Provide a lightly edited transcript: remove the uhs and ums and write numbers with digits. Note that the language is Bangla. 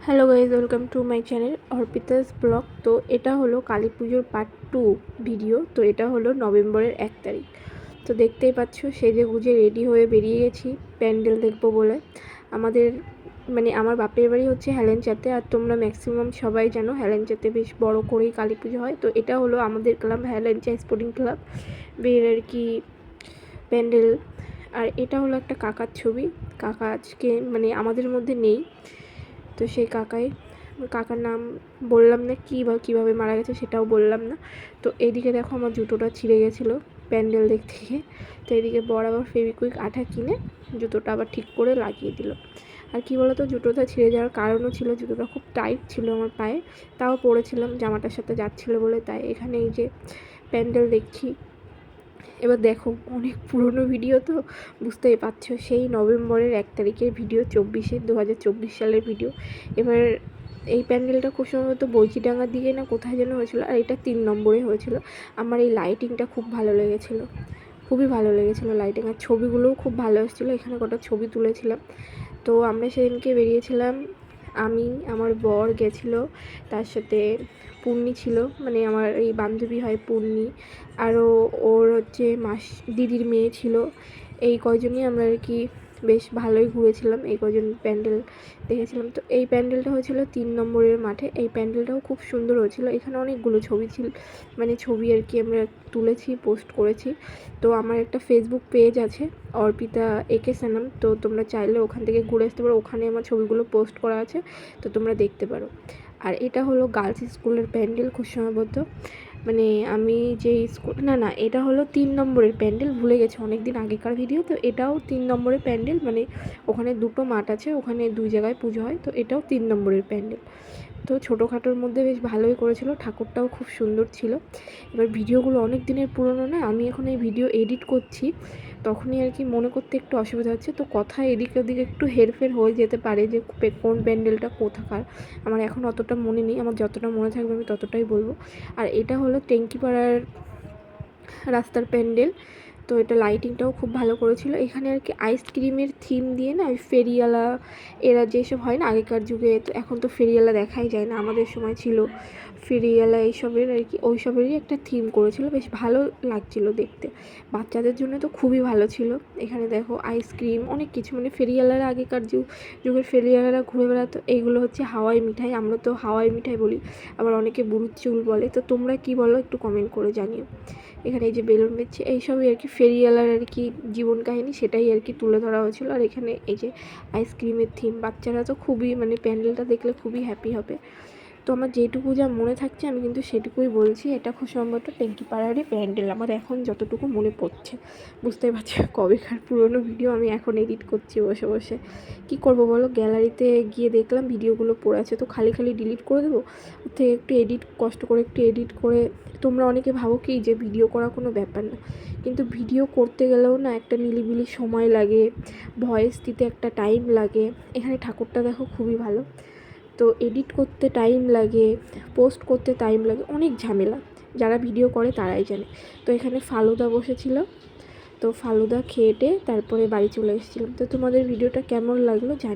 Hello guys, welcome to my channel Arpita's blog. তো এটা হলো কালী পুজোর পার্ট 2 ভিডিও। তো এটা হলো নভেম্বরের 1 তারিখ। তো দেখতেই পাচ্ছ, সেজে গুজে রেডি হয়ে বেরিয়ে গেছি প্যান্ডেল দেখবো বলে। আমার বাপের বাড়ি হচ্ছে হেলেঞ্চাতে, আর তোমরা ম্যাক্সিমাম সবাই জানো হেলেঞ্চাতে বেশ বড় করেই কালী পুজো হয়। তো এটা হলো আমাদের ক্লাব হেলেঞ্চা স্পোর্টিং ক্লাব বের আর কি প্যান্ডেল। আর এটা হলো একটা কাকার ছবি। কাকা আজকে আমাদের মধ্যে নেই। তো সেই কাকার নাম বললাম না, কীভাবে মারা গেছে সেটাও বললাম না। তো এইদিকে দেখো, আমার জুতোটা ছিঁড়ে গেছিলো প্যান্ডেল দেখতে গিয়ে। তো এইদিকে বড় আবার ফেভিকুইক আঠা কিনে জুতোটা আবার ঠিক করে লাগিয়ে দিল। আর কী বলো তো, জুতোটা ছিঁড়ে যাওয়ার কারণও ছিল জুতোটা খুব টাইট ছিল আমার পায়ে, তাও পরেছিলাম জামাটার সাথে যাচ্ছিলো বলে। তাই এখানে এই যে প্যান্ডেল দেখছি। এবার দেখো, অনেক পুরনো ভিডিও তো বুঝতেই পারছো, সেই নভেম্বরের 1 তারিখের ভিডিও, 2024 সালের ভিডিও। এবার এই প্যান্ডেলটা খুব সম্ভবত বৈচিডাঙ্গার দিকে না কোথায় যেন হয়েছিল, আর এটা 3 নম্বরে হয়েছিল। আমার এই লাইটিংটা খুব ভালো লেগেছিলো, খুবই ভালো লেগেছিলো লাইটিং, আর ছবিগুলোও খুব ভালো এসেছিলো। এখানে কটা ছবি তুলেছিলাম। তো আমরা সেদিনকে বেরিয়েছিলাম, আমি, আমার বর গেছিলো, তার সাথে পূর্ণি ছিল, আমার এই বান্ধবী হয় পূর্ণি, আরও ওর হচ্ছে দিদির মেয়ে ছিল। এই কয়জনই আমরা আর কি বেশ ভালোই ঘুরেছিলাম, এই কয়জন প্যান্ডেল দেখেছিলাম। তো এই প্যান্ডেলটা হয়েছিল 3 নম্বরের মাঠে। এই প্যান্ডেলটাও খুব সুন্দর হয়েছিল। এখানে অনেকগুলো ছবি ছিল, ছবি আর কি আমরা তুলেছি, পোস্ট করেছি। তো আমার একটা ফেসবুক পেজ আছে, অর্পিতা একে সানাম। তো তোমরা চাইলে ওখান থেকে ঘুরে আসতে পারো, ওখানে আমার ছবিগুলো পোস্ট করা আছে, তো তোমরা দেখতে পারো। আর এটা হলো গার্লস স্কুলের প্যান্ডেল খুব সম্ভবত, আমি যেই স্কুল না, এটা হলো 3 নম্বরের প্যান্ডেল, ভুলে গেছি, অনেক দিন আগেকার ভিডিও। তো এটাও 3 নম্বরের প্যান্ডেল, ওখানে 2টো মাঠ আছে, ওখানে 2 জায়গায় পুজো হয়। তো এটাও 3 নম্বরের প্যান্ডেল। তো ছোটোখাটোর মধ্যে বেশ ভালোই করেছিল, ঠাকুরটাও খুব সুন্দর ছিল। এবার ভিডিওগুলো অনেক দিনের পুরনো না, আমি এখন এই ভিডিও এডিট করছি, তখনই আর কি মনে করতে একটু অসুবিধা হচ্ছে। তো কথা এদিক ওদিক একটু হেরফের হয়ে যেতে পারে, যে কোন প্যান্ডেলটা কোথাকার আমার এখন অতটা মনে নেই। আমার যতটা মনে থাকবে আমি ততটাই বলবো। আর এটা হলো টেঙ্কিপাড়ার রাস্তার প্যান্ডেল। তো এটা লাইটিংটাও খুব ভালো করেছিল। এখানে আর কি আইসক্রিমের থিম দিয়ে না, ওই ফেরিওয়ালা এরা যেসব হয় না আগেকার যুগে, তো এখন তো ফেরিওয়ালা দেখাই যায় না, আমাদের সময় ছিল ফেরিওয়ালা, এইসবের আর কি ওইসবেরই একটা থিম করেছিল, বেশ ভালো লাগছিল দেখতে। বাচ্চাদের জন্য তো খুবই ভালো ছিল। এখানে দেখো আইসক্রিম, অনেক কিছু, ফেরিওয়ালারা আগেকার যুগের ফেরিওয়ালারা ঘুরে বেড়াতো। এইগুলো হচ্ছে হাওয়াই মিঠাই, আমরা তো হাওয়াই মিঠাই বলি, আবার অনেকে বুড়ুর চুল বলে। তো তোমরা কি বলো একটু কমেন্ট করে জানিও। এখানে এই যে বেলুন বেচছে, এইসবই আর কি ফেরিওয়ালার আর কি জীবন কাহিনী, সেটাই আর কি তুলে ধরা হয়েছিল। আর এখানে এই যে আইসক্রিমের থিম, বাচ্চারা তো খুবই প্যান্ডেলটা দেখলে খুবই হ্যাপি হবে। তো আমার যেটুকু যা মনে থাকছে আমি কিন্তু সেটুকুই বলছি। এটা খুব সম্ভবত টেঙ্কিপাড়ারই প্যান্ডেল, আমার এখন যতটুকু মনে পড়ছে। বুঝতেই পারছি কবেকার পুরনো ভিডিও আমি এখন এডিট করছি বসে বসে। কী করবো বলো, গ্যালারিতে গিয়ে দেখলাম ভিডিওগুলো পড়ে আছে, তো খালি ডিলিট করে দেবো, ওর থেকে একটু কষ্ট করে একটু এডিট করে। তোমরা অনেকে ভাবো কি যে ভিডিও করা কোনো ব্যাপার না, কিন্তু ভিডিও করতে গেলেও না একটা নিলিবিলি সময় লাগে, ভয়েস দিতে একটা টাইম লাগে। এখানে ঠাকুরটা দেখো খুবই ভালো। তো এডিট করতে টাইম লাগে, পোস্ট করতে টাইম লাগে, অনেক ঝামেলা, যারা ভিডিও করে তারাই জানে। তো এখানে ফালুদা বসেছিল, তো ফালুদা খেয়ে তারপরে বাড়ি চলে এসেছিলাম। তো তোমাদের ভিডিওটা কেমন লাগলো জানি।